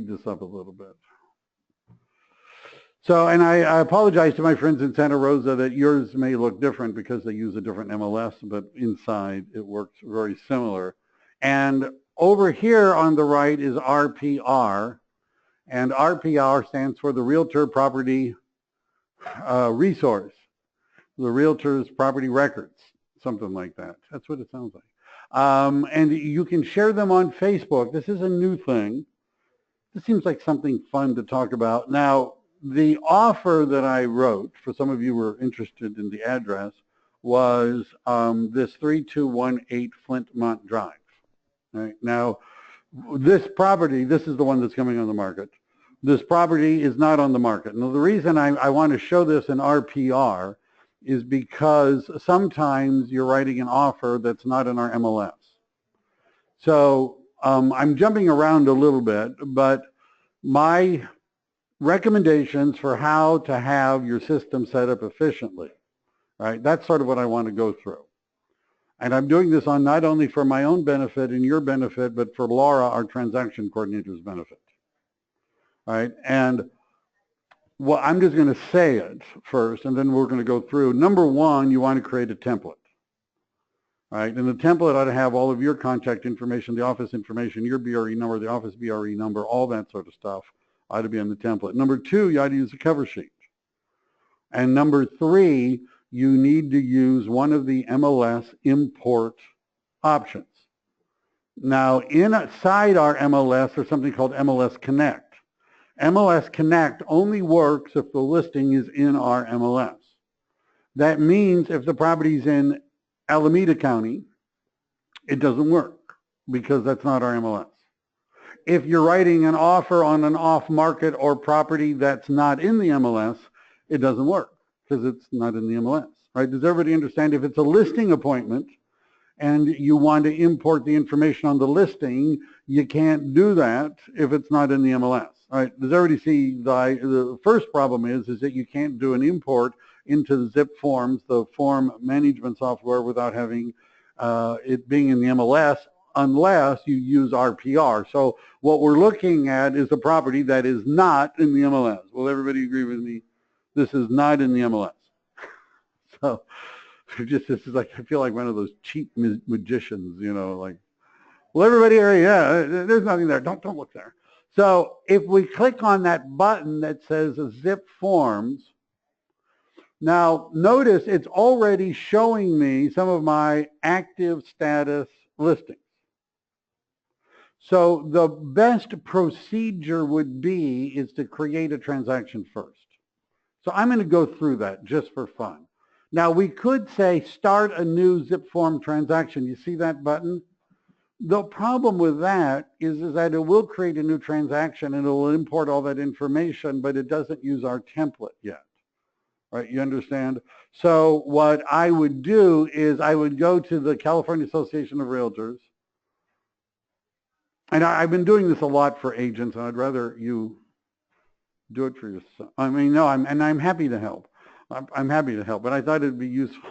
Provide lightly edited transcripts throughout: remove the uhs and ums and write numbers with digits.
speed this up a little bit. So, and I apologize to my friends in Santa Rosa that yours may look different because they use a different MLS, but inside it works very similar. And over here on the right is RPR, and RPR stands for the Realtor Property Resource, the Realtor's Property Records, something like that. That's what it sounds like. And you can share them on Facebook. This is a new thing. This seems like something fun to talk about. Now, the offer that I wrote, for some of you who were interested in the address, was this 3218 Flintmont Drive. Right? Now, this property, this is the one that's coming on the market. This property is not on the market. Now, the reason I want to show this in RPR is because sometimes you're writing an offer that's not in our MLS. So I'm jumping around a little bit, but my recommendations for how to have your system set up efficiently, right? That's sort of what I want to go through. And I'm doing this on not only for my own benefit and your benefit, but for Laura, our transaction coordinator's benefit, right? And well, I'm just going to say it first, and then we're going to go through. Number one, you want to create a template, right? And the template ought to have all of your contact information, the office information, your BRE number, the office BRE number, all that sort of stuff ought to be on the template. Number two, you ought to use a cover sheet. And number three, you need to use one of the MLS import options. Now, inside our MLS, there's something called MLS Connect. MLS Connect only works if the listing is in our MLS. That means if the property's in Alameda County, it doesn't work because that's not our MLS. If you're writing an offer on an off-market or property that's not in the MLS, it doesn't work because it's not in the MLS, right? Does everybody understand? If it's a listing appointment and you want to import the information on the listing, you can't do that if it's not in the MLS, right? Does everybody see the first problem is that you can't do an import into the Zip Forms, the form management software, without having it being in the MLS, unless you use RPR. So what we're looking at is a property that is not in the MLS. Will everybody agree with me? This is not in the MLS. So this is like, I feel like one of those cheap magicians, you know, like, well, everybody, yeah, there's nothing there. Don't look there. So if we click on that button that says Zip Forms, now notice it's already showing me some of my active status listings. So the best procedure would be is to create a transaction first. So I'm going to go through that just for fun. Now we could say start a new Zip Form transaction. You see that button? The problem with that is that it will create a new transaction and it will import all that information, but it doesn't use our template yet. Right? You understand? So what I would do is I would go to the California Association of Realtors. And I've been doing this a lot for agents, and I'd rather you do it for yourself. I mean, no, I'm happy to help. I'm happy to help, but I thought it'd be useful.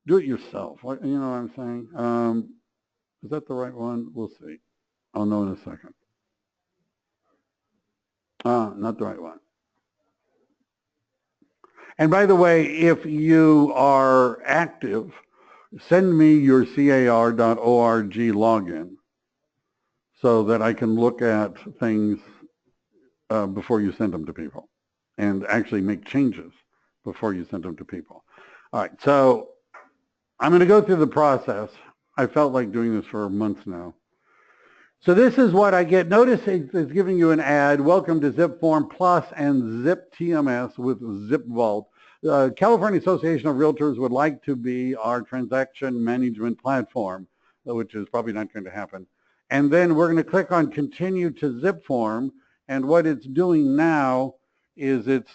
Do it yourself. You know what I'm saying? Is that the right one? We'll see. I'll know in a second. Not the right one. And by the way, if you are active, send me your car.org login so that I can look at things before you send them to people and actually make changes before you send them to people. All right, so I'm going to go through the process. I felt like doing this for months now. So this is what I get. Notice it's giving you an ad. Welcome to Zip Form Plus and Zip TMS with Zip Vault. California Association of Realtors would like to be our transaction management platform, which is probably not going to happen. And then we're going to click on Continue to Zip Form. And what it's doing now is it's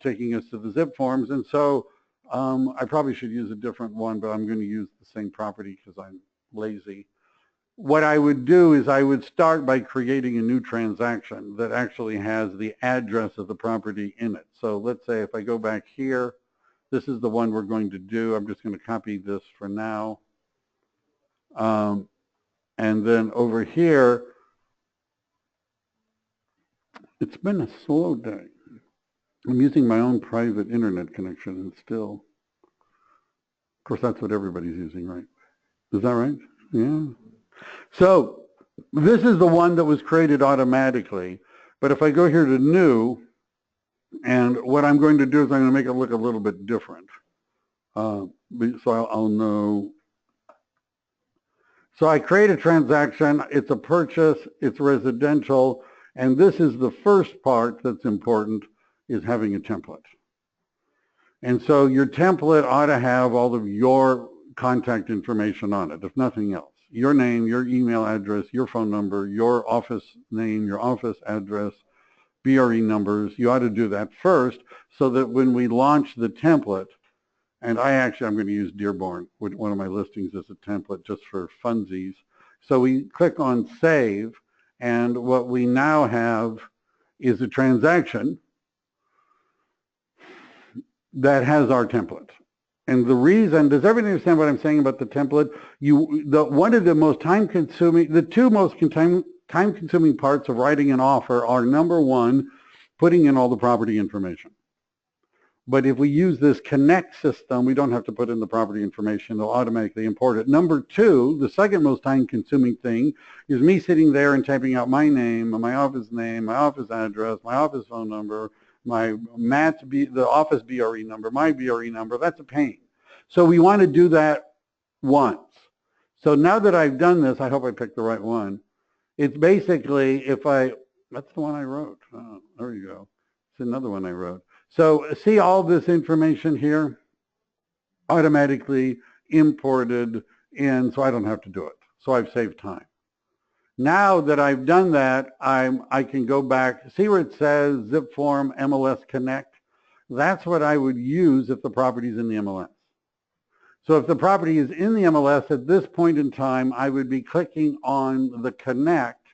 taking us to the Zip Forms. And so I probably should use a different one, but I'm going to use the same property because I'm lazy. What I would do is I would start by creating a new transaction that actually has the address of the property in it. So let's say if I go back here, this is the one we're going to do. I'm just going to copy this for now. And then over here, It's been a slow day. I'm using my own private internet connection and still, of course, that's what everybody's using, right? Is that right? Yeah. So this is the one that was created automatically. But if I go here to new, and what I'm going to do is I'm going to make it look a little bit different. So I'll know. So I create a transaction, it's a purchase, it's residential, and this is the first part that's important, is having a template. And so your template ought to have all of your contact information on it, if nothing else. Your name, your email address, your phone number, your office name, your office address, BRE numbers. You ought to do that first so that when we launch the template, and I'm going to use Dearborn, one of my listings as a template just for funsies. So we click on save, and what we now have is a transaction that has our template. And the reason, does everybody understand what I'm saying about the template? One of the most the two most time-consuming parts of writing an offer are, number one, putting in all the property information. But if we use this Connect system, we don't have to put in the property information. It'll automatically import it. Number two, the second most time-consuming thing is me sitting there and typing out my name, my office address, my office phone number, the office BRE number, my BRE number. That's a pain. So we want to do that once. So now that I've done this, I hope I picked the right one. It's basically that's the one I wrote. Oh, there you go. It's another one I wrote. So see all this information here automatically imported in, so I don't have to do it. So I've saved time. Now that I've done that, I can go back, see where it says zip form MLS Connect? That's what I would use if the property is in the MLS. So if the property is in the MLS at this point in time, I would be clicking on the Connect,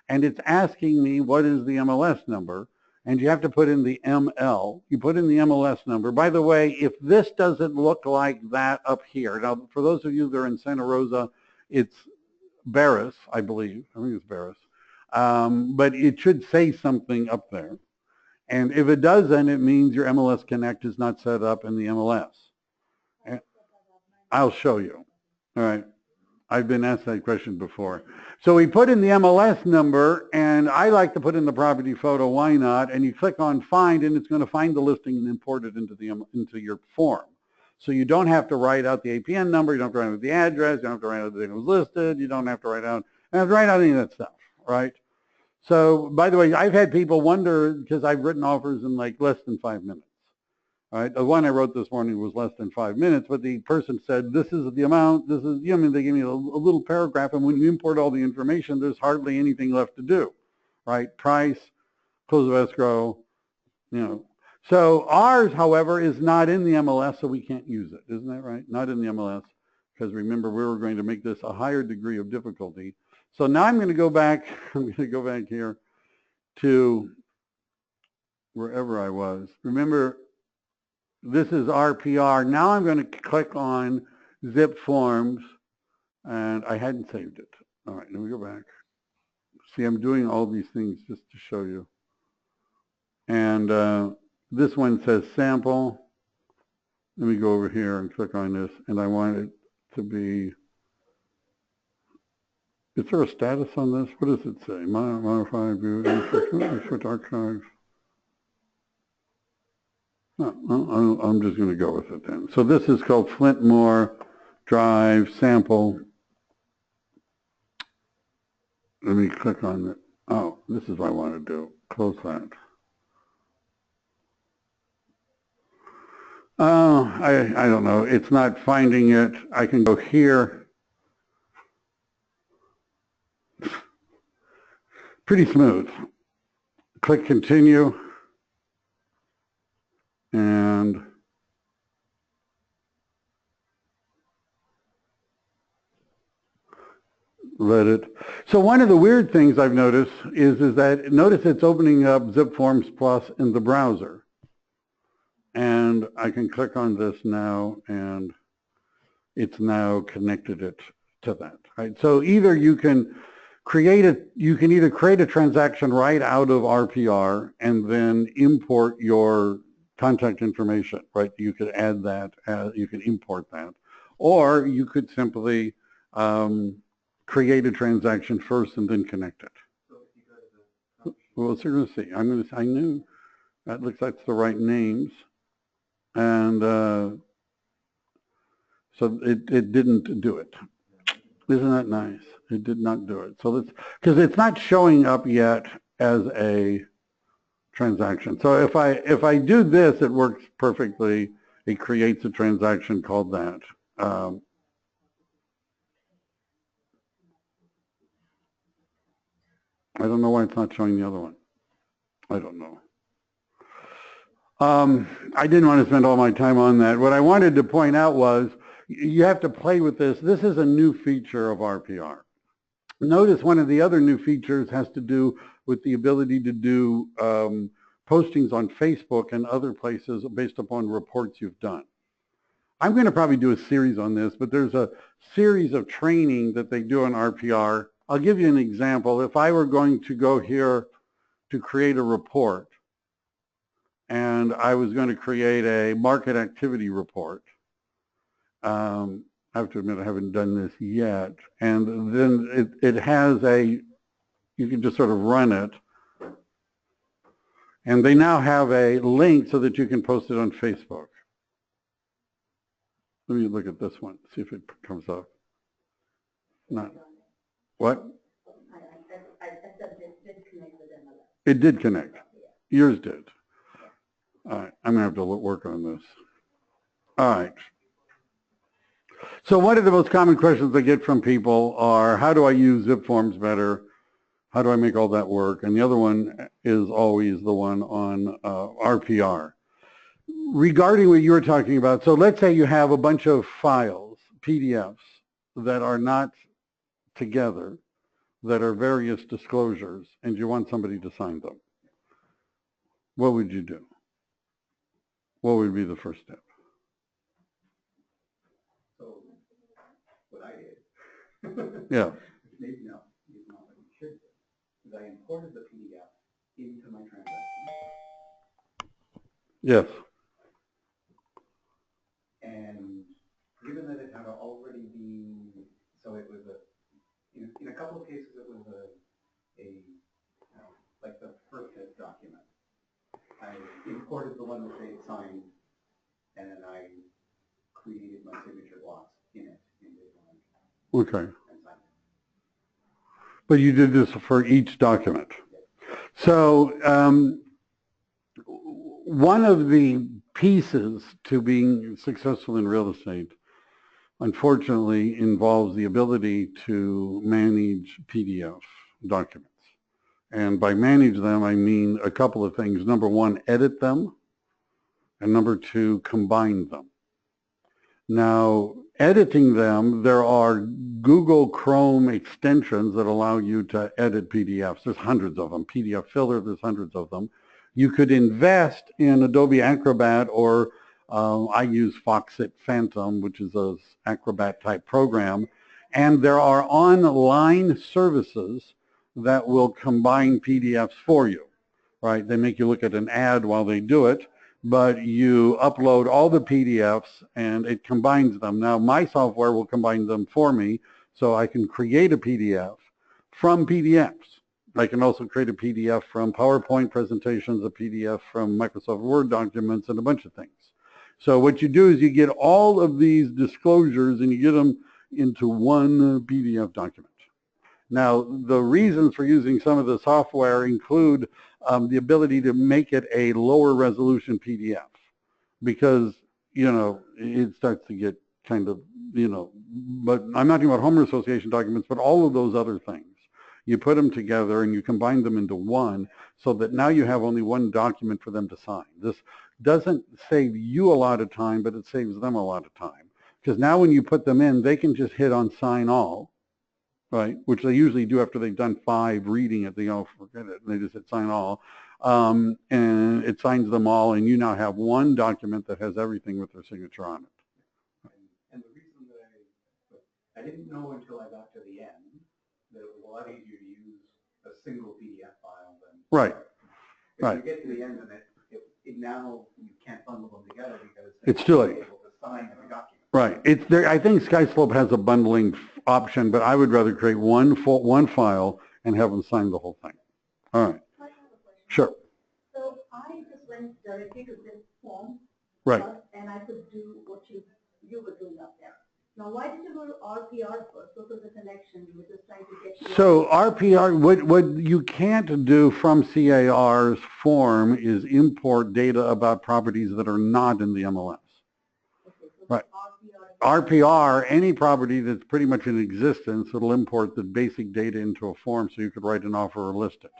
and it's asking me what is the MLS number. And you have to put in the ML. You put in the MLS number. By the way, if this doesn't look like that up here, now for those of you that are in Santa Rosa, it's Barris, I believe. I think it's Barris. But it should say something up there. And if it doesn't, it means your MLS Connect is not set up in the MLS. I'll show you. All right. I've been asked that question before. So we put in the MLS number, and I like to put in the property photo. Why not? And you click on Find, and it's going to find the listing and import it into your form. So you don't have to write out the APN number. You don't have to write out the address. You don't have to write out the thing that was listed. You don't have to write out any of that stuff, right? So, by the way, I've had people wonder, because I've written offers in like less than 5 minutes. All right, the one I wrote this morning was less than 5 minutes, but the person said, this is the amount, this is, I mean, they gave me a little paragraph, and when you import all the information, there's hardly anything left to do, right? Price, close of escrow, you know. So ours, however, is not in the MLS, so we can't use it. Isn't that right? Not in the MLS, because remember, we were going to make this a higher degree of difficulty. So now I'm going to go back, here to wherever I was. Remember, this is RPR. Now I'm going to click on Zip Forms, and I hadn't saved it. All right, let me go back. See, I'm doing all these things just to show you. And this one says sample. Let me go over here and click on this, and I want it to be, is there a status on this? What does it say? Modify, view, switch archive. No, I'm just going to go with it then. So this is called Flintmore Drive Sample. Let me click on it. Oh, this is what I want to do. Close that. I don't know. It's not finding it. I can go here. Pretty smooth. Click continue. And let it. So one of the weird things I've noticed is that notice it's opening up Zip Forms Plus in the browser. And I can click on this now, and it's now connected it to that. Right? So either you can you can either create a transaction right out of RPR and then import your contact information, right? You could add that, you can import that. Or you could simply create a transaction first and then connect it. Well, so you're going to see. I knew that looks like the right names. And so it didn't do it. Isn't that nice? It did not do it. So that's because it's not showing up yet as a transaction. So if I do this, it works perfectly. It creates a transaction called that. I don't know why it's not showing the other one. I don't know. I didn't want to spend all my time on that. What I wanted to point out was you have to play with this. This is a new feature of RPR. Notice one of the other new features has to do with the ability to do postings on Facebook and other places based upon reports you've done. I'm going to probably do a series on this, but there's a series of training that they do on RPR. I'll give you an example. If I were going to go here to create a report, and I was going to create a market activity report, I have to admit I haven't done this yet, and then it has you can just sort of run it, and they now have a link so that you can post it on Facebook. Let me look at this one, see if it comes up. Not what? It did connect. Yours did. All right, I'm going to have to work on this. All right. So one of the most common questions I get from people are, how do I use zip forms better? How do I make all that work? And the other one is always the one on RPR. Regarding what you were talking about, so let's say you have a bunch of files, PDFs, that are not together, that are various disclosures, and you want somebody to sign them. What would you do? What would be the first step? So, what I did, Yeah. maybe not what you should do, is I imported the PDF into my transaction. Yes. And given that it had already been, so it was in a couple of cases it was like the first hit document. I imported the one that they had signed, and then I created my signature blocks in it. Okay. But you did this for each document. So one of the pieces to being successful in real estate, unfortunately, involves the ability to manage PDF documents. And by manage them, I mean a couple of things. Number one, edit them. And number two, combine them. Now, editing them, there are Google Chrome extensions that allow you to edit PDFs. There's hundreds of them. PDF Filler, there's hundreds of them. You could invest in Adobe Acrobat, or I use Foxit Phantom, which is an Acrobat type program. And there are online services that will combine PDFs for you, right? They make you look at an ad while they do it, but you upload all the PDFs and it combines them. Now my software will combine them for me, so I can create a PDF from PDFs. I can also create a PDF from PowerPoint presentations, a PDF from Microsoft Word documents, and a bunch of things. So what you do is you get all of these disclosures and you get them into one PDF document. Now, the reasons for using some of the software include the ability to make it a lower resolution PDF, because, you know, it starts to get kind of, you know, but I'm not talking about homeowner association documents, but all of those other things. You put them together and you combine them into one, so that now you have only one document for them to sign. This doesn't save you a lot of time, but it saves them a lot of time. Because now when you put them in, they can just hit on sign all, right, which they usually do after they've done 5 reading it. They go, forget it, and they just hit sign all. And it signs them all, and you now have one document that has everything with their signature on it. And the reason that I didn't know until I got to the end that it was a lot easier to use a single PDF file than. Right. If Right. you get to the end of it, now you can't bundle them together because It's too late. able to sign every document. Right. It's there. I think SkySlope has a bundling option, but I would rather create one file and have them sign the whole thing. All right. I have a question. Sure. So I just went directly to this form. Right. And I could do what you were doing up there. Now, why did you go to RPR first? What was the connection? You were just trying to get to. So RPR, what you can't do from CAR's form is import data about properties that are not in the MLS. Okay, so Right. RPR. RPR, any property that's pretty much in existence, it'll import the basic data into a form so you could write an offer or list it.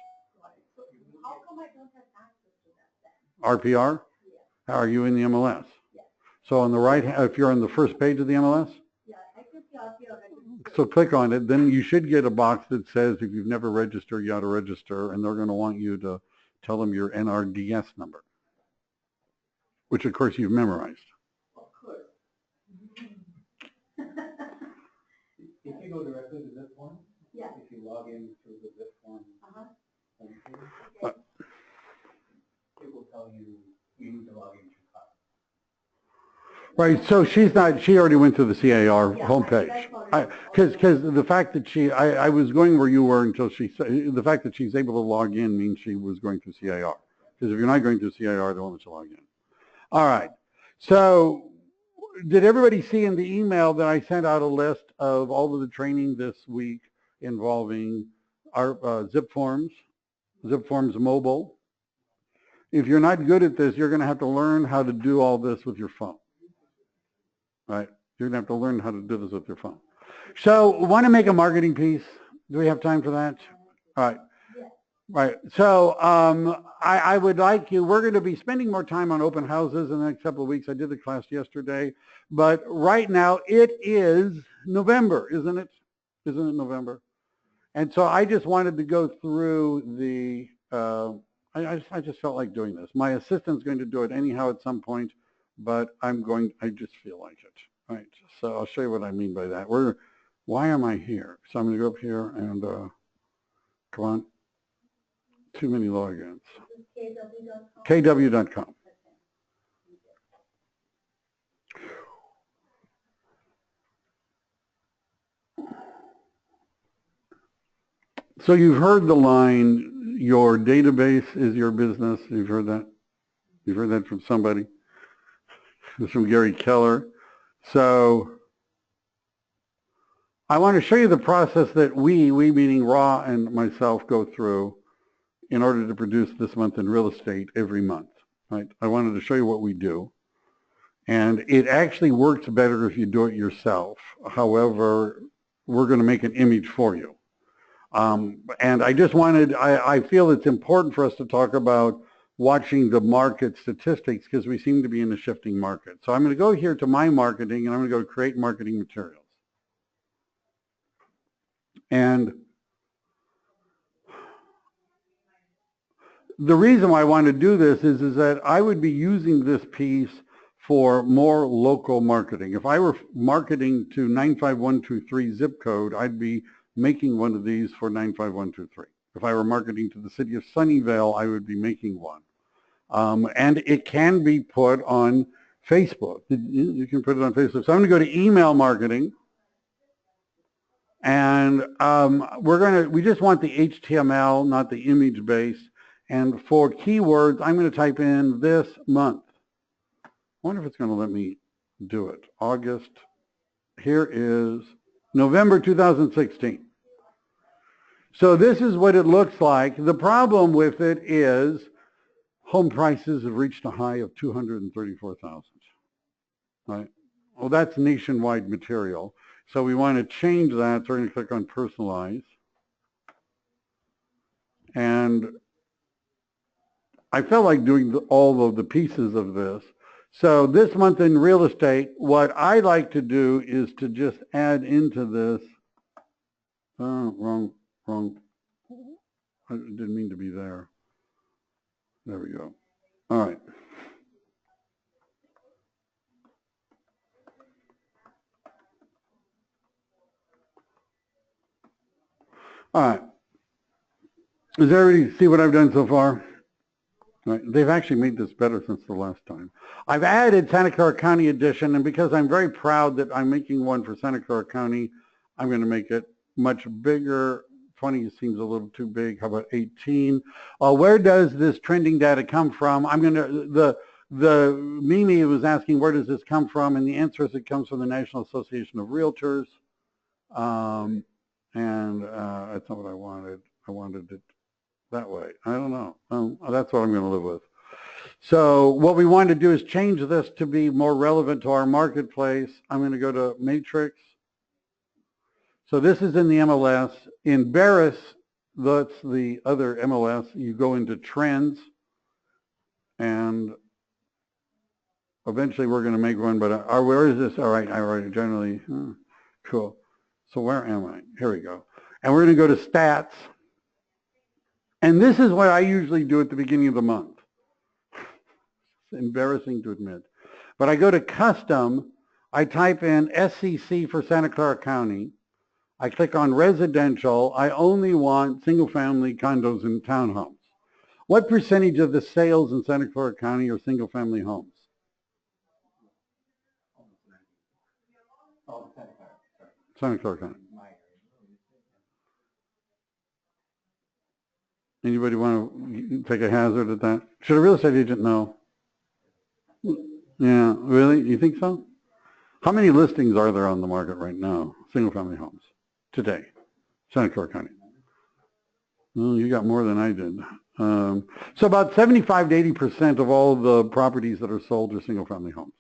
Right. So how come I don't have access to that then? RPR? Yeah. How are you in the MLS? Yeah. So on the right, if you're on the first page of the MLS, Yeah, I can see RPR. so click on it, then you should get a box that says if you've never registered, you ought to register, and they're going to want you to tell them your NRDS number, which of course you've memorized. Of course. If you go directly to this form, Yeah. if you log in through the zip form Uh-huh. homepage, Okay. it will tell you you need to log in through Cloud. Right, so she already went to the CAR Yeah, homepage. that's already- Because the fact that I was going where you were until the fact that she's able to log in means she was going through CAR. Because if you're not going through CAR, they won't let you log in. All right, so did everybody see in the email that I sent out a list of all of the training this week involving our zip forms mobile? If you're not good at this, you're going to have to learn how to do all this with your phone. Right? You're going to have to learn how to do this with your phone. So want to make a marketing piece? Do we have time for that? All right. Right. So I would like you, we're going to be spending more time on open houses in the next couple of weeks. I did the class yesterday, but right now it is November, isn't it? Isn't it November? And so I just wanted to go through the, I just felt like doing this. My assistant's going to do it anyhow at some point, but I just feel like it. All right. So I'll show you what I mean by that. Why am I here? So I'm going to go up here and come on. Too many logins. KW.com. So you've heard the line, your database is your business. You've heard that? You've heard that from somebody? It's from Gary Keller. So I want to show you the process that we meaning Ra and myself, go through in order to produce This Month in Real Estate every month. Right? I wanted to show you what we do. And it actually works better if you do it yourself. However, we're going to make an image for you. And I just wanted, I feel it's important for us to talk about watching the market statistics because we seem to be in a shifting market. So I'm going to go here to my marketing and I'm going to go to create marketing materials. And the reason why I want to do this is that I would be using this piece for more local marketing. If I were marketing to 95123 zip code, I'd be making one of these for 95123. If I were marketing to the city of Sunnyvale, I would be making one. And it can be put on Facebook. You can put it on Facebook. So I'm going to go to email marketing. And we just want the HTML, not the image base. And for keywords, I'm going to type in this month. I wonder if it's going to let me do it. August. Here is November 2016. So this is what it looks like. The problem with it is home prices have reached a high of 234,000. Right? Well, that's nationwide material. So we want to change that. So we're going to click on personalize. And I felt like doing all of the pieces of this. So this month in real estate, what I like to do is to just add into this, wrong, I didn't mean to be there. There we go. All right. All right. Does everybody see what I've done so far? All right. They've actually made this better since the last time. I've added Santa Clara County edition, and because I'm very proud that I'm making one for Santa Clara County, I'm going to make it much bigger. 20 seems a little too big. How about 18? Where does this trending data come from? I'm going to, the Mimi was asking, where does this come from? And the answer is it comes from the National Association of Realtors. That's not what I wanted. I wanted it that way. I don't know. That's what I'm going to live with. So what we want to do is change this to be more relevant to our marketplace. I'm going to go to Matrix. So this is in the MLS. In Barris, that's the other MLS. You go into trends, and eventually we're going to make one, but where is this? All right, I already generally, cool. So where am I? Here we go. And we're going to go to stats. And this is what I usually do at the beginning of the month. It's embarrassing to admit. But I go to custom, I type in SCC for Santa Clara County. I click on residential. I only want single-family condos and townhomes. What percentage of the sales in Santa Clara County are single-family homes? Santa Clara County. Anybody want to take a hazard at that? Should a real estate agent know? Yeah, really? You think so? How many listings are there on the market right now, single-family homes, today, Santa Clara County? Well, you got more than I did. So about 75 to 80% of all the properties that are sold are single-family homes.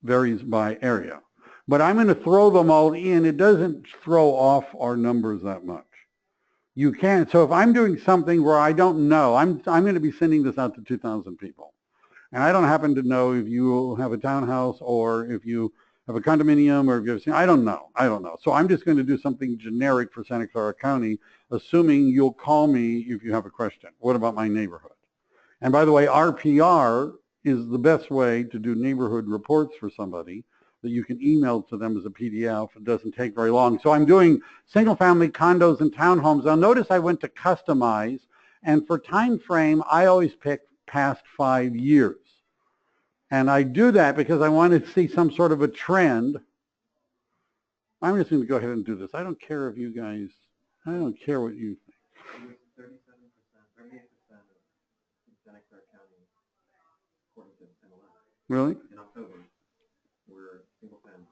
Varies by area. But I'm going to throw them all in. It doesn't throw off our numbers that much. You can't. So if I'm doing something where I don't know, I'm going to be sending this out to 2,000 people. And I don't happen to know if you have a townhouse or if you have a condominium or if you have, I don't know. So I'm just going to do something generic for Santa Clara County, assuming you'll call me if you have a question. What about my neighborhood? And by the way, RPR is the best way to do neighborhood reports for somebody that you can email to them as a PDF. It doesn't take very long. So I'm doing single family condos and townhomes. Now notice I went to customize, and for time frame, I always pick past 5 years. And I do that because I want to see some sort of a trend. I'm just going to go ahead and do this. I don't care if you guys, I don't care what you think. 37%, 38% of Santa Clara County, according to MLS. Really? In October, we're single family.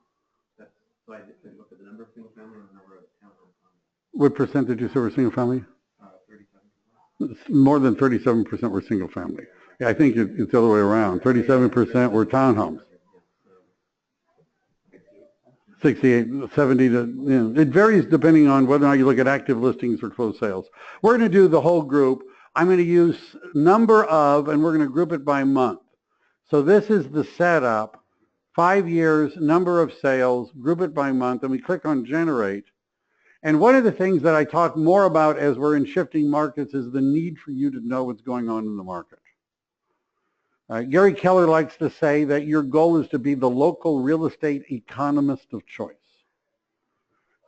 So I looked at the number of single family and the number of townhomes. What percentage is over single family? 37%. More than 37% were single family. Yeah, I think it's the other way around. 37% were townhomes. 68, 70 to, you know, it varies depending on whether or not you look at active listings or closed sales. We're going to do the whole group. I'm going to use number of, and we're going to group it by month. So this is the setup, 5 years, number of sales, group it by month, and we click on generate. And one of the things that I talk more about as we're in shifting markets is the need for you to know what's going on in the market. Gary Keller likes to say that your goal is to be the local real estate economist of choice.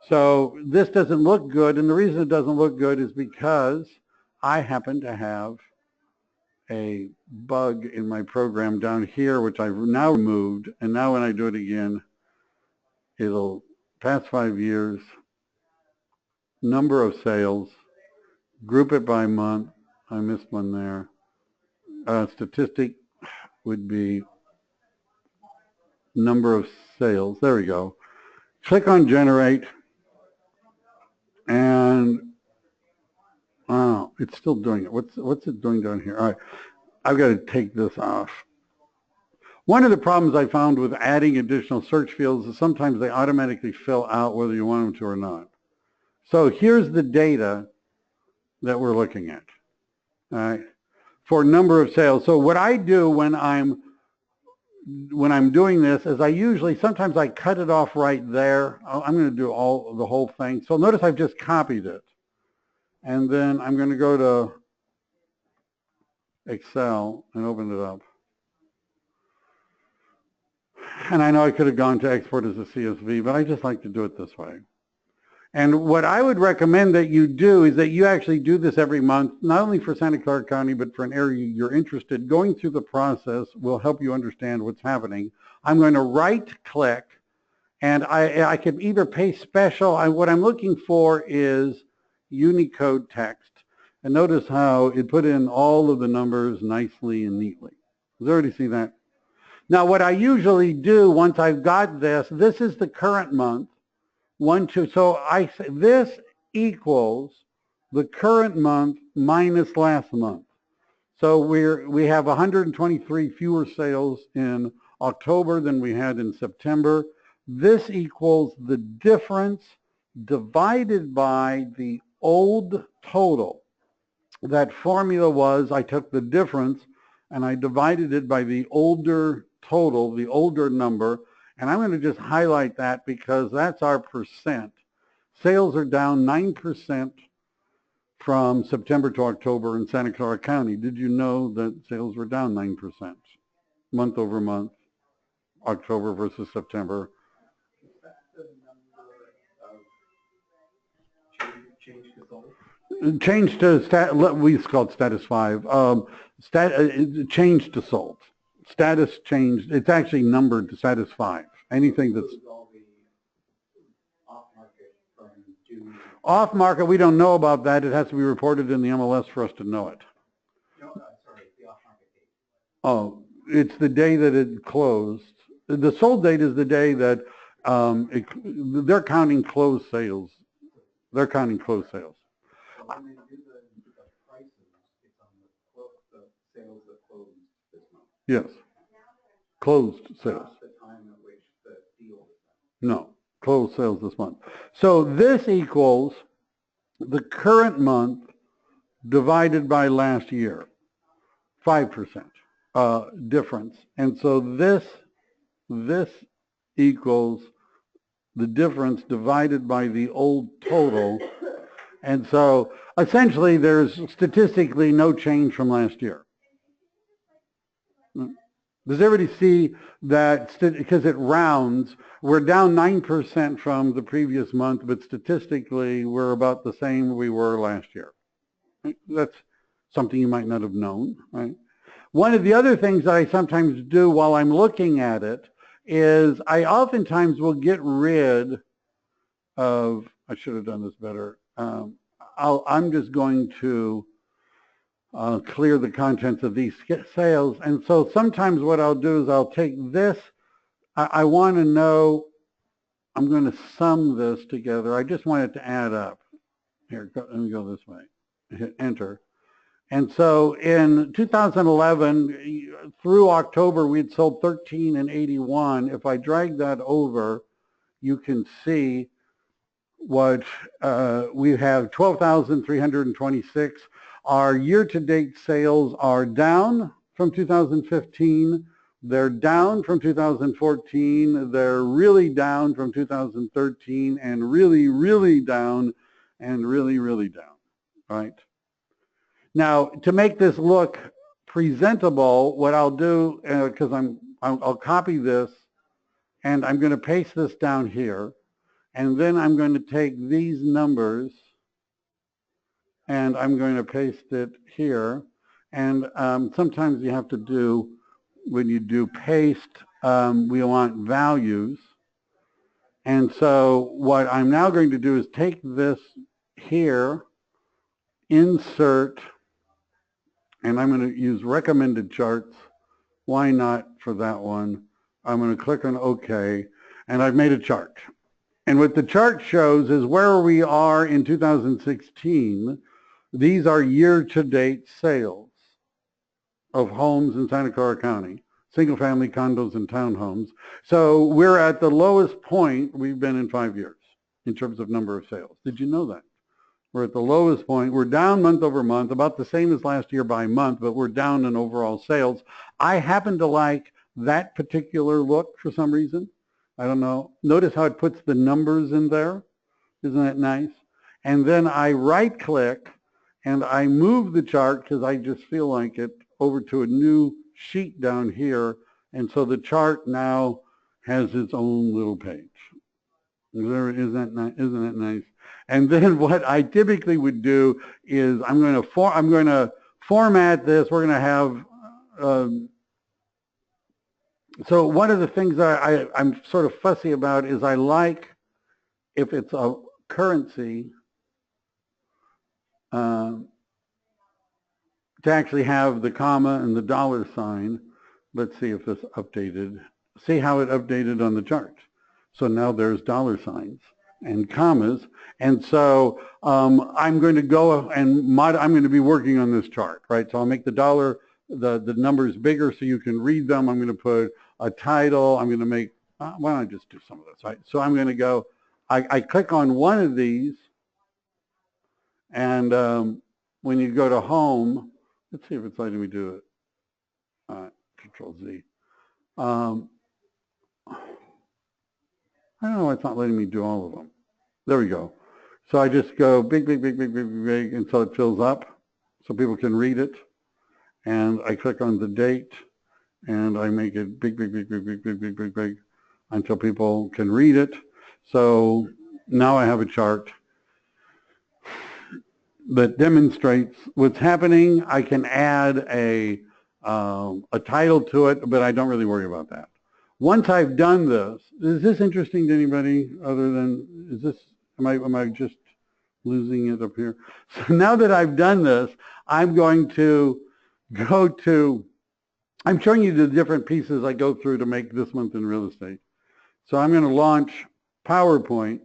So this doesn't look good, and the reason it doesn't look good is because I happen to have a bug in my program down here, which I've now removed, and now when I do it again, it'll past 5 years, number of sales, group it by month. I missed one there. Statistic would be number of sales. There we go. Click on generate, and oh, it's still doing it. What's it doing down here? All right, I've got to take this off. One of the problems I found with adding additional search fields is sometimes they automatically fill out whether you want them to or not. So here's the data that we're looking at, all right, for number of sales. So what I do when I'm doing this is I usually, sometimes I cut it off right there. I'm going to do the whole thing. So notice I've just copied it. And then I'm going to go to Excel and open it up. And I know I could have gone to export as a CSV, but I just like to do it this way. And what I would recommend that you do is that you actually do this every month, not only for Santa Clara County, but for an area you're interested. Going through the process will help you understand what's happening. I'm going to right click, and I can either paste special. What I'm looking for is Unicode text. And notice how it put in all of the numbers nicely and neatly. Does everybody see that? Now what I usually do once I've got this is the current month. 1, 2, so I say this equals the current month minus last month. So we have 123 fewer sales in October than we had in September. This equals the difference divided by the old total. That formula was, I took the difference and I divided it by the older total, the older number, and I'm going to just highlight that because that's our percent. Sales are down 9% from September to October in Santa Clara County. Did you know that sales were down 9% month over month, October versus September? Is that the number of change to sold? Change to we call it status 5. Change to sold. Status changed. It's actually numbered to status 5. Anything that's all the off-market from June. Off-market, we don't know about that. It has to be reported in the MLS for us to know it. No, sorry, the off-market date. Oh, it's the day that it closed. The sold date is the day that they're counting closed sales. They're counting closed sales. So when they do the prices, it's on the sales that closed this month. Yes. Closed sales. Not the time at which the deal was done. No, closed sales this month. So this equals the current month divided by last year, 5% difference. And so this equals the difference divided by the old total. And so essentially there's statistically no change from last year. Does everybody see that? Because it rounds, we're down 9% from the previous month, but statistically we're about the same we were last year. That's something you might not have known, right? One of the other things that I sometimes do while I'm looking at it is I oftentimes will get rid of, I should have done this better. I'm just going to clear the contents of these sales. And so sometimes what I'll do is I'll take this. I want to know, I'm going to sum this together. I just want it to add up. Here, let me go this way. Hit enter. And so in 2011, through October, we'd sold 13 and 81. If I drag that over, you can see what we have 12,326. Our year-to-date sales are down from 2015. They're down from 2014. They're really down from 2013 and really, really down and really, really down, right? Now, to make this look presentable, what I'll do, because I'll copy this and I'm going to paste this down here. And then I'm going to take these numbers and I'm going to paste it here. And sometimes you have to do, when you do paste, we want values. And so what I'm now going to do is take this here, insert, and I'm going to use recommended charts. Why not for that one? I'm going to click on OK, and I've made a chart. And what the chart shows is where we are in 2016. These are year-to-date sales of homes in Santa Clara County, single-family condos and townhomes. So we're at the lowest point we've been in 5 years in terms of number of sales. Did you know that? We're at the lowest point. We're down month over month, about the same as last year by month, but we're down in overall sales. I happen to like that particular look for some reason. I don't know. Notice how it puts the numbers in there. Isn't that nice? And then I right-click and I move the chart because I just feel like it over to a new sheet down here. And so the chart now has its own little page. Isn't that nice? Isn't that nice? And then what I typically would do is I'm going to format this. We're going to have so one of the things I'm sort of fussy about is I like, if it's a currency, to actually have the comma and the dollar sign. Let's see if this updated. See how it updated on the chart. So now there's dollar signs and commas. And so I'm going to go and I'm going to be working on this chart, right? So I'll make the dollar, the numbers bigger so you can read them. I'm going to put a title. I'm going to make, why don't I just do some of this, right? So I'm going to go, I click on one of these, and when you go to home, let's see if it's letting me do it. Control Z. I don't know why it's not letting me do all of them. There we go. So I just go big, big, big, big, big, big, big until it fills up so people can read it. And I click on the date and I make it big, big, big, big, big, big, big, big, big until people can read it. So now I have a chart that demonstrates what's happening. I can add a title to it, but I don't really worry about that. Once I've done this, is this interesting to anybody other than, is this, am I just losing it up here? So now that I've done this, I'm going to go to, I'm showing you the different pieces I go through to make This Month in Real Estate. So I'm going to launch PowerPoint.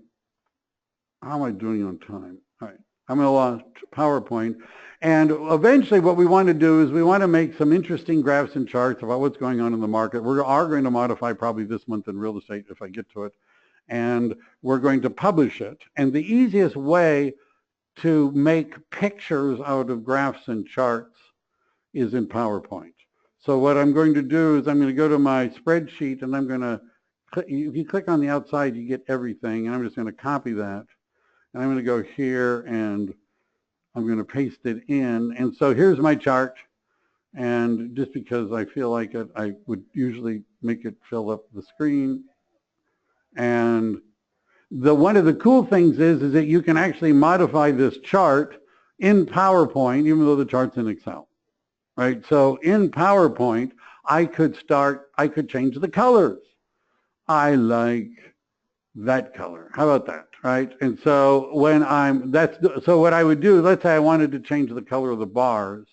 How am I doing on time? All right. I'm going to launch PowerPoint. And eventually what we want to do is we want to make some interesting graphs and charts about what's going on in the market. We are going to modify probably This Month in Real Estate if I get to it. And we're going to publish it. And the easiest way to make pictures out of graphs and charts is in PowerPoint. So what I'm going to do is I'm going to go to my spreadsheet and I'm going to, if you click on the outside, you get everything. And I'm just going to copy that. And I'm going to go here and I'm going to paste it in. And so here's my chart. And just because I feel like it, I would usually make it fill up the screen. And one of the cool things is that you can actually modify this chart in PowerPoint, even though the chart's in Excel, right? So in PowerPoint, I could change the colors. I like that color. How about that, right? And so so what I would do, let's say I wanted to change the color of the bars.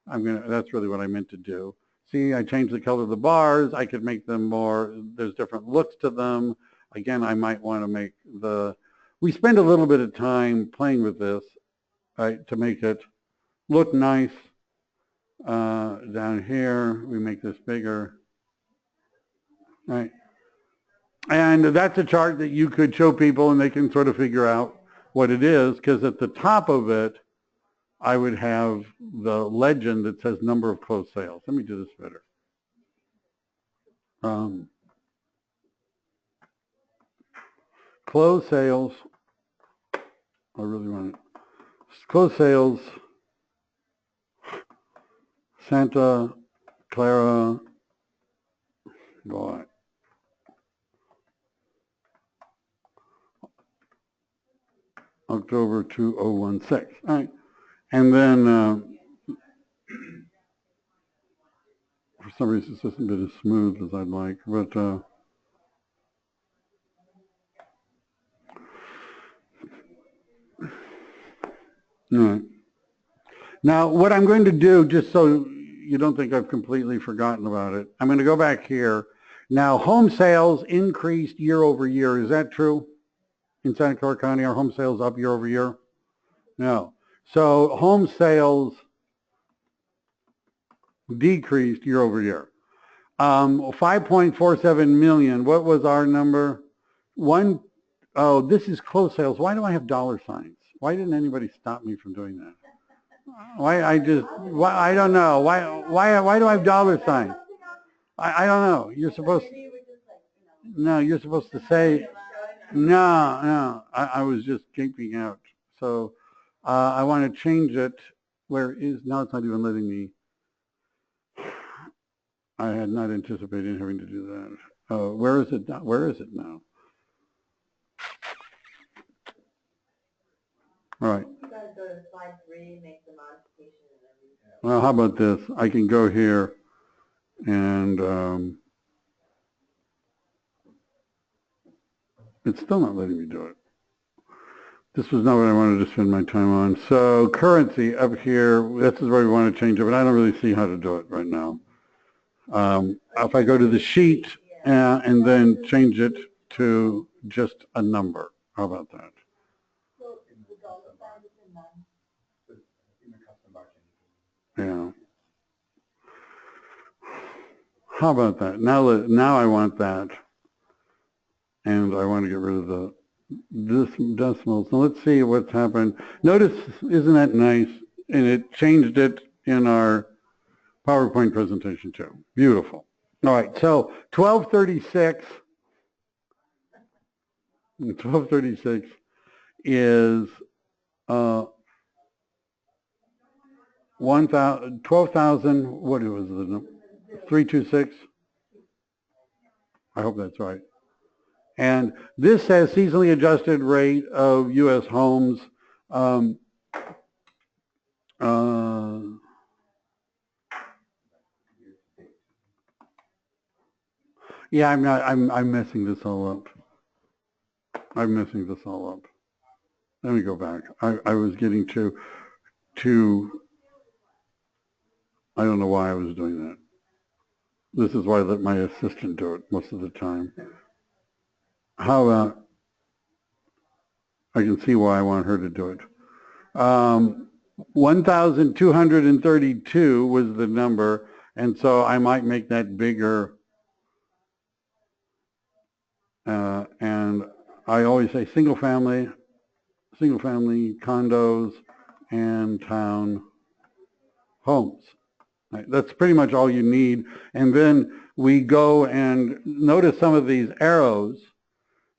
That's really what I meant to do. See, I changed the color of the bars. I could make them more, there's different looks to them. Again, I might want to make we spend a little bit of time playing with this, right, to make it look nice. Down here, we make this bigger, right? And that's a chart that you could show people and they can sort of figure out what it is, because at the top of it, I would have the legend that says number of closed sales. Let me do this better. Closed sales, I really want it. Closed sales, Santa Clara, boy. October 2016. All right. And then for some reason this isn't been as smooth as I'd like, but all right. Now what I'm going to do, just so you don't think I've completely forgotten about it, I'm going to go back here. Now home sales increased year over year. Is that true? In Santa Clara County, are home sales up year over year? No. So home sales decreased year over year. 5.47 million. What was our number? Oh, this is closed sales. Why do I have dollar signs? Why didn't anybody stop me from doing that? I don't know. Why do I have dollar signs? I don't know. You're supposed to say, no. I was just gaping out. So I want to change it. Now it's not even letting me. I had not anticipated having to do that. Where is it now? All right. You gotta go to slide 3, make the modification, and then Well, how about this? I can go here and it's still not letting me do it. This was not what I wanted to spend my time on. So currency up here, this is where we want to change it, but I don't really see how to do it right now. If I go to the sheet and then change it to just a number, how about that? So the dollar sign is in none. In the custom margin. Yeah. How about that? Now I want that. And I want to get rid of this decimal. So let's see what's happened. Notice, isn't that nice? And it changed it in our PowerPoint presentation too. Beautiful. All right, so 1236 is 12,000, what was the 326? I hope that's right. And this says seasonally adjusted rate of U.S. homes. Yeah, I'm messing this all up. I'm messing this all up. Let me go back. I was getting to, I don't know why I was doing that. This is why I let my assistant do it most of the time. How about, I can see why I want her to do it. 1,232 was the number, and so I might make that bigger. And I always say single family condos and town homes. Right? That's pretty much all you need. And then we go and notice some of these arrows.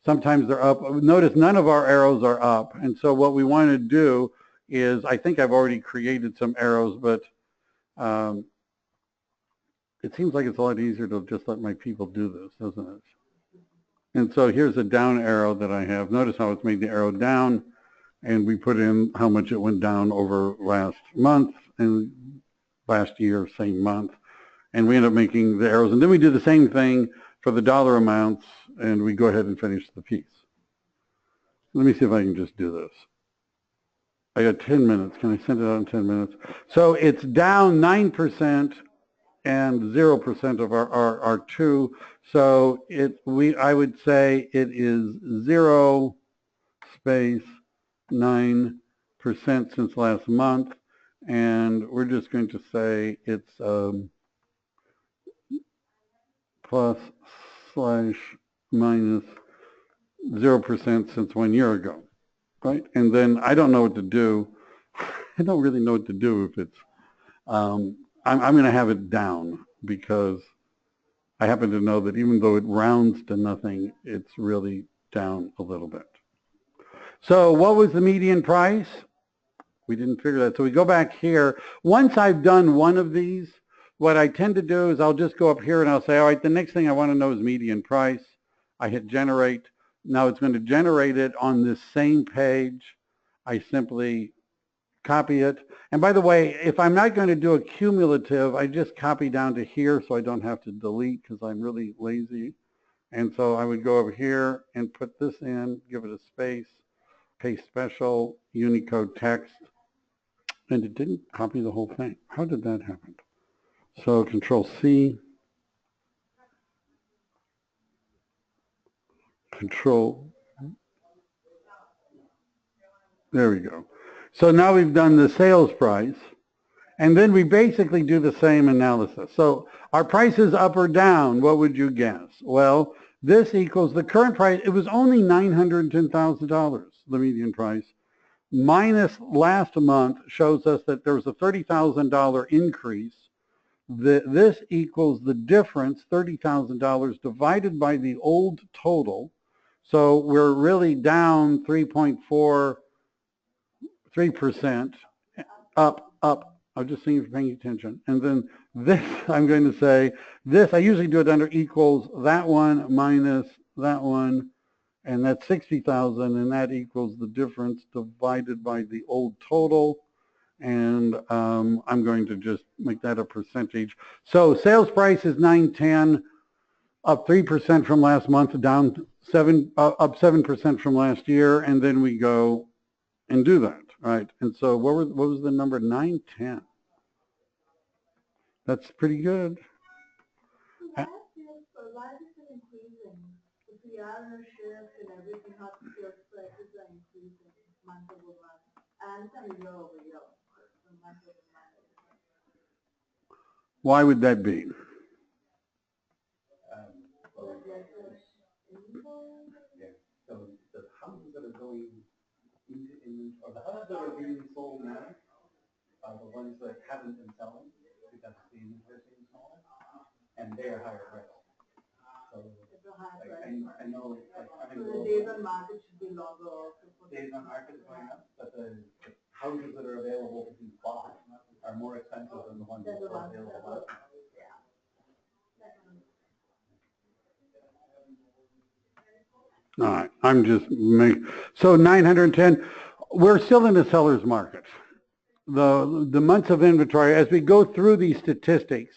Sometimes they're up. Notice none of our arrows are up. And so what we want to do is, I think I've already created some arrows, but it seems like it's a lot easier to just let my people do this, doesn't it? And so here's a down arrow that I have. Notice how it's made the arrow down, and we put in how much it went down over last month and last year, same month. And we end up making the arrows. And then we do the same thing for the dollar amounts, and we go ahead and finish the piece. Let me see if I can just do this. I got 10 minutes. Can I send it out in 10 minutes? So it's down 9% and 0% of our 2. So I would say it is 0 space 9% since last month. And we're just going to say it's plus slash minus 0% since 1 year ago, right? And then I don't know what to do. I don't really know what to do if it's, I'm going to have it down because I happen to know that even though it rounds to nothing, it's really down a little bit. So what was the median price? We didn't figure that. So we go back here. Once I've done one of these, what I tend to do is I'll just go up here and I'll say, all right, the next thing I want to know is median price. I hit generate. Now it's going to generate it on this same page. I simply copy it. And by the way, if I'm not going to do a cumulative, I just copy down to here so I don't have to delete because I'm really lazy. And so I would go over here and put this in, give it a space, paste special, Unicode text, and it didn't copy the whole thing. How did that happen? So Control C, Control, there we go. So now we've done the sales price, and then we basically do the same analysis. So our price is up or down, what would you guess? Well, this equals the current price. It was only $910,000, the median price, minus last month shows us that there was a $30,000 increase. This equals the difference, $30,000 divided by the old total. So we're really down 3.43%, up. I'm just seeing if you're paying attention. And then this, I'm going to say, this, I usually do it under equals that one minus that one, and that's 60,000, and that equals the difference divided by the old total. And I'm going to just make that a percentage. So sales price is 910, up 3% from last month, down up 7% from last year, and then we go and do that, right? And so what was the number? 910. That's pretty good. Why is it increasing? If we are in a shift and everything, how the sales prices are increasing month over month and year over year. So month over month. Why would that be? So, yeah, so the houses that are going into inventory, or the houses that are being sold now are the ones that haven't been selling because the inventory is being smaller, and they are higher priced. So, It's a high like, price. I know, like, So the days on market should be longer also. days on market is going up, but the houses that are available to be bought are more expensive than the ones that are available. All right, I'm just so 910. We're still in the seller's market. The months of inventory, as we go through these statistics,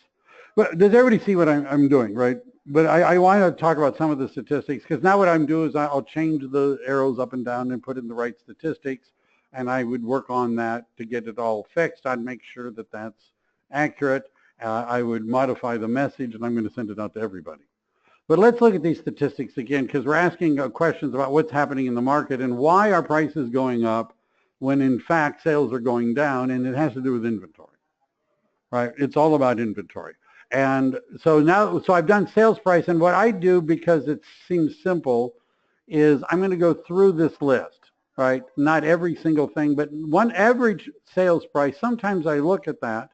but does everybody see what I'm doing, right? But I want to talk about some of the statistics, because now what I'm doing is I'll change the arrows up and down and put in the right statistics, and I would work on that to get it all fixed. I'd make sure that that's accurate. I would modify the message, and I'm going to send it out to everybody. But let's look at these statistics again, because we're asking questions about what's happening in the market and why are prices going up when in fact sales are going down, and it has to do with inventory, right? It's all about inventory. And so now, so I've done sales price, and what I do, because it seems simple, is I'm going to go through this list, right? Not every single thing, but one average sales price. Sometimes I look at that,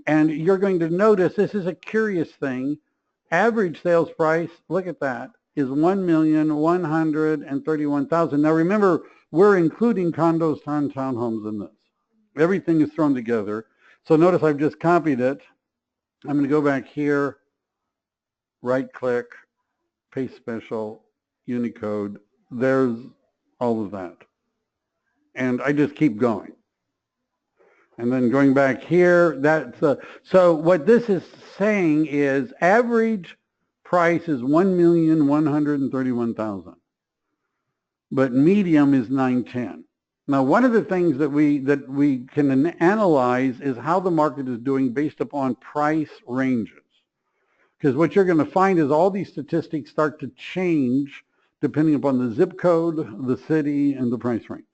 and you're going to notice this is a curious thing. Average sales price, look at that, is $1,131,000. Now remember, we're including condos, townhomes in this. Everything is thrown together. So notice I've just copied it. I'm going to go back here, right click, paste special, Unicode. There's all of that. And I just keep going. And then going back here, that's so what this is saying is average price is $1,131,000, but medium is 910. Now, one of the things that we can analyze is how the market is doing based upon price ranges, because what you're going to find is all these statistics start to change depending upon the zip code, the city, and the price range.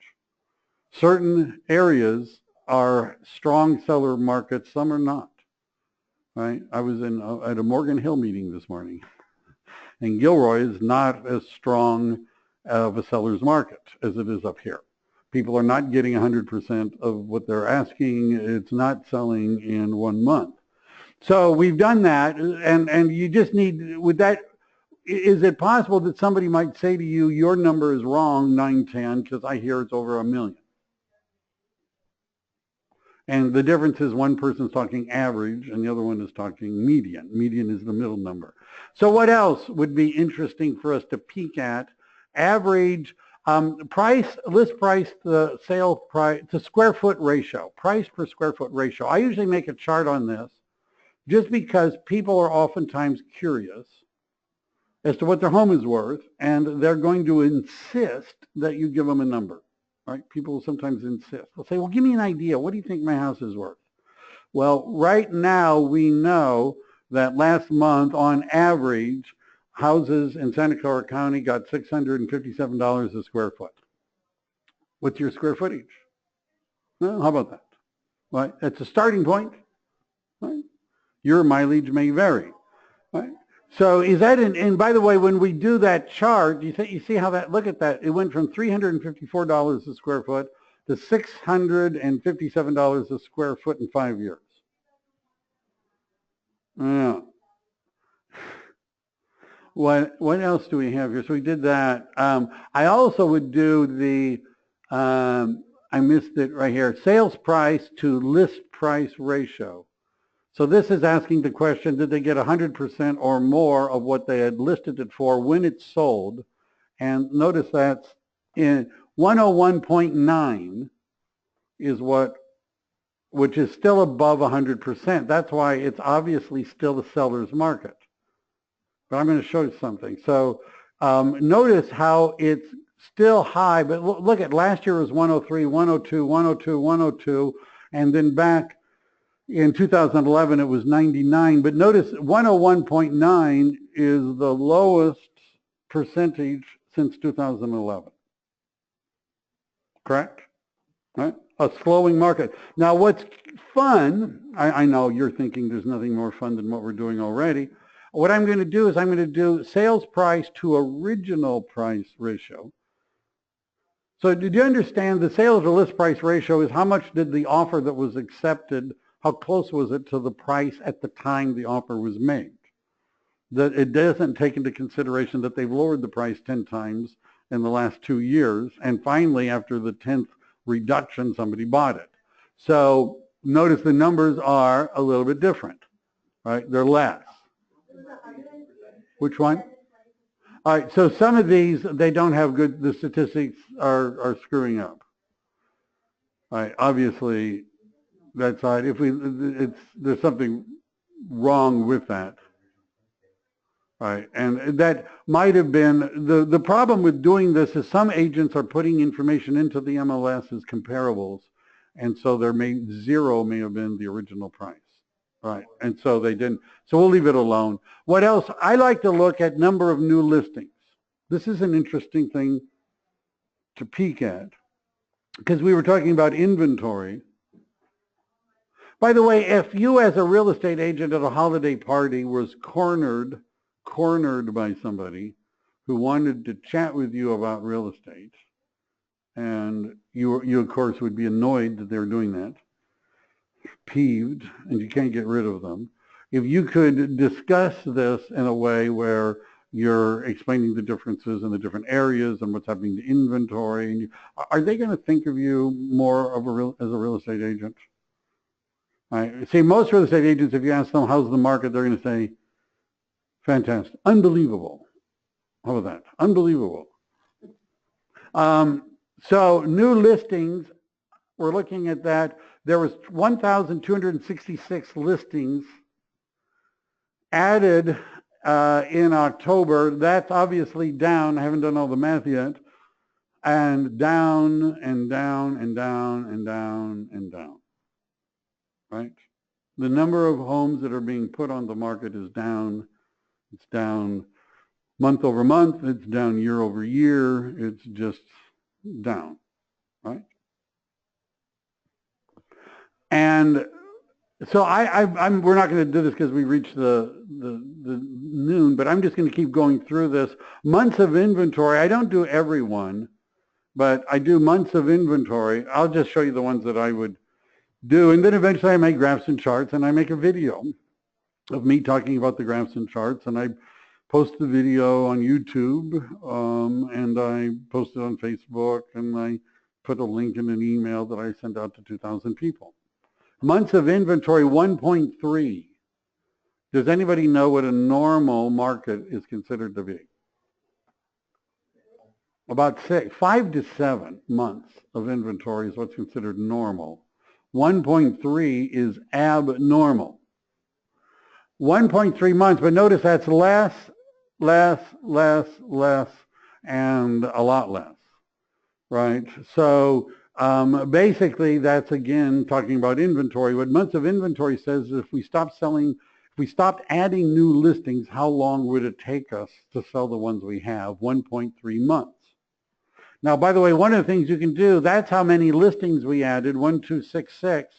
Certain areas are strong seller markets, some are not, right? I was at a Morgan Hill meeting this morning, and Gilroy is not as strong of a seller's market as it is up here. People are not getting 100% of what they're asking. It's not selling in 1 month. So we've done that, and you just need, with that, is it possible that somebody might say to you, your number is wrong, 910, because I hear it's over 1 million? And the difference is one person's talking average and the other one is talking median. Median is the middle number. So what else would be interesting for us to peek at? Average price, list price, the sale price, the square foot ratio, price per square foot ratio. I usually make a chart on this just because people are oftentimes curious as to what their home is worth, and they're going to insist that you give them a number. Right? People will sometimes insist. They'll say, well, give me an idea. What do you think my house is worth? Well, right now we know that last month, on average, houses in Santa Clara County got $657 a square foot. What's your square footage? Well, how about that? Right? That's a starting point. Right? Your mileage may vary. Right? So is that, and by the way, when we do that chart, you see how that, look at that, it went from $354 a square foot to $657 a square foot in 5 years. Yeah. What else do we have here? So we did that. I also would do the, I missed it right here, sales price to list price ratio. So this is asking the question, did they get 100% or more of what they had listed it for when it sold? And notice that's in 101.9 is which is still above 100%. That's why it's obviously still a seller's market. But I'm going to show you something. So notice how it's still high, but look at last year was 103, 102, 102, 102, and then back in 2011 it was 99. But notice 101.9 is the lowest percentage since 2011. Correct? Right? A slowing market. Now what's fun, I know you're thinking there's nothing more fun than what we're doing already. What I'm going to do is I'm going to do sales price to original price ratio. So did you understand the sales to list price ratio is how much did the offer that was accepted, how close was it to the price at the time the offer was made? That it doesn't take into consideration that they've lowered the price 10 times in the last 2 years, and finally after the 10th reduction somebody bought it. So notice the numbers are a little bit different, right? They're less. Which one? All right, so some of these, they don't have good, the statistics are screwing up. All right, obviously, that side, there's something wrong with that. All right, and that might have been, the problem with doing this is some agents are putting information into the MLS as comparables, and so zero may have been the original price. Right, and so they didn't, so we'll leave it alone. What else? I like to look at number of new listings. This is an interesting thing to peek at because we were talking about inventory. By the way, if you as a real estate agent at a holiday party was cornered by somebody who wanted to chat with you about real estate, and you of course would be annoyed that they were doing that, peeved, and you can't get rid of them. If you could discuss this in a way where you're explaining the differences in the different areas and what's happening to inventory, and are they going to think of you more of as a real estate agent? Right. See, most real estate agents, if you ask them how's the market, they're going to say, fantastic, unbelievable. How about that? Unbelievable. So new listings, we're looking at that. There was 1,266 listings added in October. That's obviously down. I haven't done all the math yet. And down and down and down and down and down. Right? The number of homes that are being put on the market is down. It's down month over month. It's down year over year. It's just down. Right? And so we're not going to do this because we reached the noon, but I'm just going to keep going through this. Months of inventory, I don't do every one, but I do months of inventory. I'll just show you the ones that I would do, and then eventually I make graphs and charts, and I make a video of me talking about the graphs and charts, and I post the video on YouTube, and I post it on Facebook, and I put a link in an email that I send out to 2,000 people. Months of inventory, 1.3. Does anybody know what a normal market is considered to be? About 5 to 7 months of inventory is what's considered normal. 1.3 is abnormal. 1.3 months, but notice that's less, and a lot less, right? So basically, that's again talking about inventory. What months of inventory says is if we stopped adding new listings, how long would it take us to sell the ones we have? 1.3 months. Now, by the way, one of the things you can do, that's how many listings we added, 1266.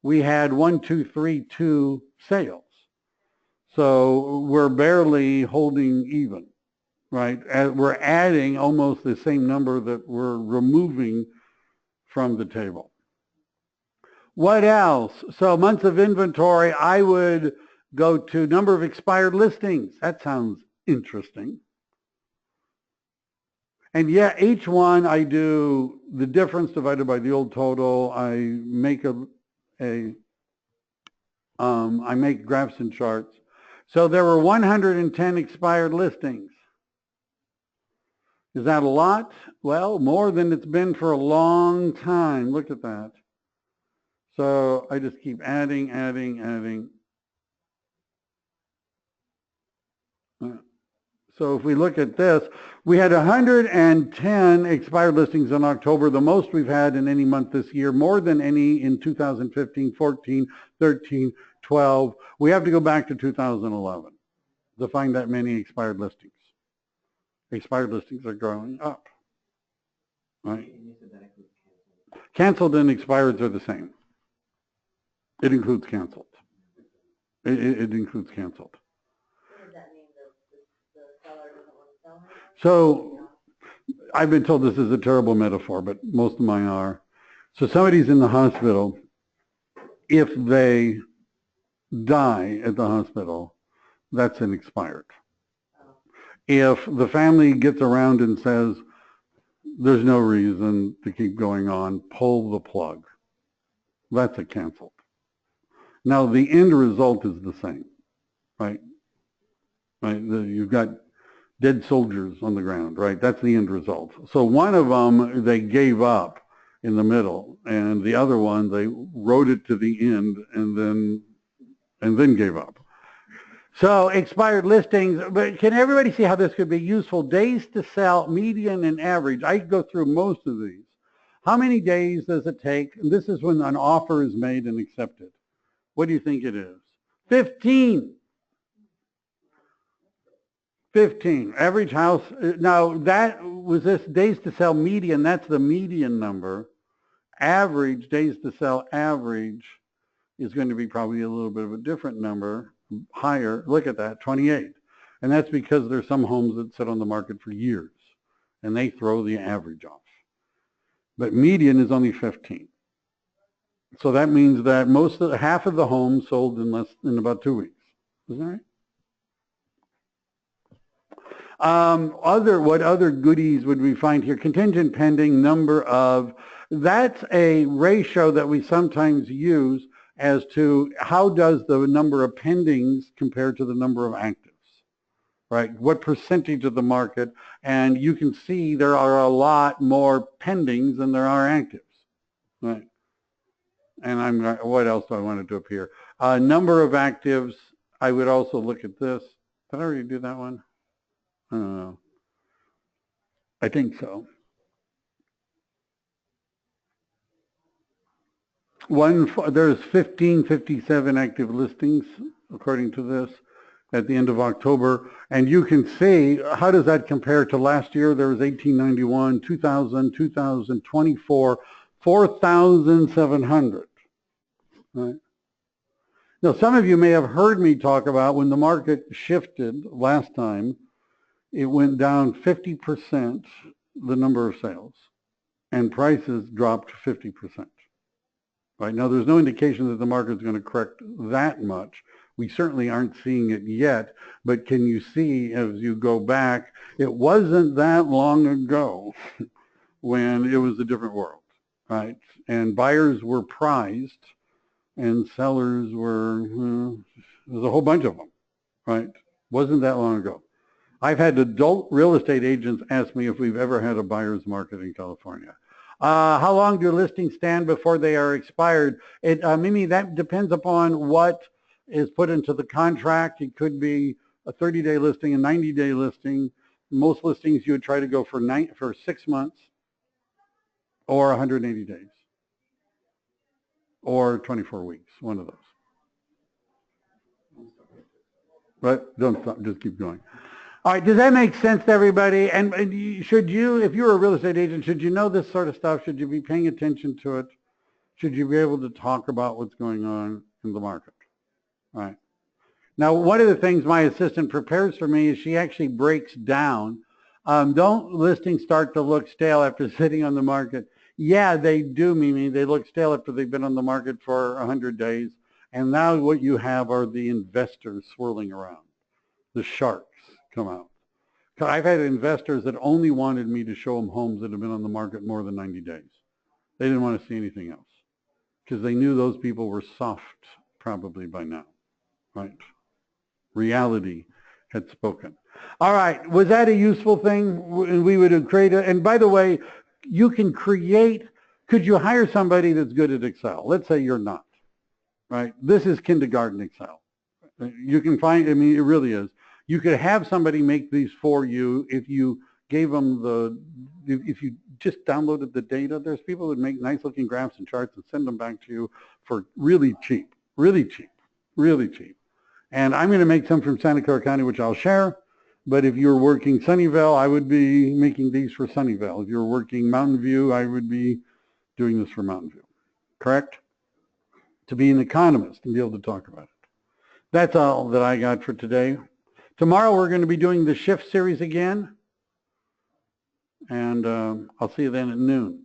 We had 1232 sales. So we're barely holding even, right? We're adding almost the same number that we're removing from the table. What else? So months of inventory, I would go to number of expired listings. That sounds interesting. And yeah, each one I do the difference divided by the old total. I make I make graphs and charts. So there were 110 expired listings. Is that a lot? Well, more than it's been for a long time. Look at that. So I just keep adding. So if we look at this, we had 110 expired listings in October, the most we've had in any month this year, more than any in 2015, 14, 13, 12. We have to go back to 2011 to find that many expired listings. Expired listings are growing up, right? Canceled and expired are the same. It includes canceled. It includes canceled. What does that mean, the seller doesn't want to sell anymore? So I've been told this is a terrible metaphor, but most of mine are. So somebody's in the hospital. If they die at the hospital, that's an expired. If the family gets around and says, there's no reason to keep going on, pull the plug, that's a canceled. Now, the end result is the same, right? You've got dead soldiers on the ground, right? That's the end result. So one of them, they gave up in the middle, and the other one, they rode it to the end and then gave up. So expired listings, but can everybody see how this could be useful? Days to sell, median and average. I go through most of these. How many days does it take? And this is when an offer is made and accepted. What do you think it is? 15. 15. Average house. Now that was this days to sell median. That's the median number. Average, days to sell average is going to be probably a little bit of a different number, higher. Look at that, 28. And that's because there's some homes that sit on the market for years and they throw the average off. But median is only 15. So that means that half of the homes sold in about 2 weeks. Isn't that right? What other goodies would we find here? Contingent pending, number of, that's a ratio that we sometimes use as to how does the number of pendings compare to the number of actives, right? What percentage of the market, and you can see there are a lot more pendings than there are actives, right? And what else do I want to do up here? Number of actives, I would also look at this. Did I already do that one? I don't know. I think so. There's 1557 active listings, according to this, at the end of October. And you can see, how does that compare to last year? There was 1891, 2000, 2024, 4,700. Right? Now, some of you may have heard me talk about when the market shifted last time, it went down 50%, the number of sales, and prices dropped 50%. Right now, there's no indication that the market is going to correct that much. We certainly aren't seeing it yet, but can you see as you go back, it wasn't that long ago when it was a different world, right? And buyers were prized and sellers were, there's a whole bunch of them, right? Wasn't that long ago. I've had adult real estate agents ask me if we've ever had a buyer's market in California. How long do listings stand before they are expired? Mimi, that depends upon what is put into the contract. It could be a 30-day listing, a 90-day listing. Most listings you would try to go for 6 months or 180 days or 24 weeks, one of those. Right? Don't stop, just keep going. All right, does that make sense to everybody? And should you, if you're a real estate agent, should you know this sort of stuff? Should you be paying attention to it? Should you be able to talk about what's going on in the market? All right. Now, one of the things my assistant prepares for me is she actually breaks down. Don't listings start to look stale after sitting on the market? Yeah, they do, Mimi. They look stale after they've been on the market for 100 days. And now what you have are the investors swirling around, the sharks come out. I've had investors that only wanted me to show them homes that have been on the market more than 90 days. They didn't want to see anything else because they knew those people were soft probably by now, right? Reality had spoken. All right, was that a useful thing? We would create a, and by the way, you can create, could you hire somebody that's good at Excel? Let's say you're not, right? This is kindergarten Excel. You can find, I mean, it really is. You could have somebody make these for you if you gave them the, if you just downloaded the data. There's people that make nice looking graphs and charts and send them back to you for really cheap, really cheap, really cheap. And I'm going to make some from Santa Clara County, which I'll share. But if you're working Sunnyvale, I would be making these for Sunnyvale. If you're working Mountain View, I would be doing this for Mountain View. Correct? To be an economist and be able to talk about it. That's all that I got for today. Tomorrow we're going to be doing the shift series again. And I'll see you then at noon.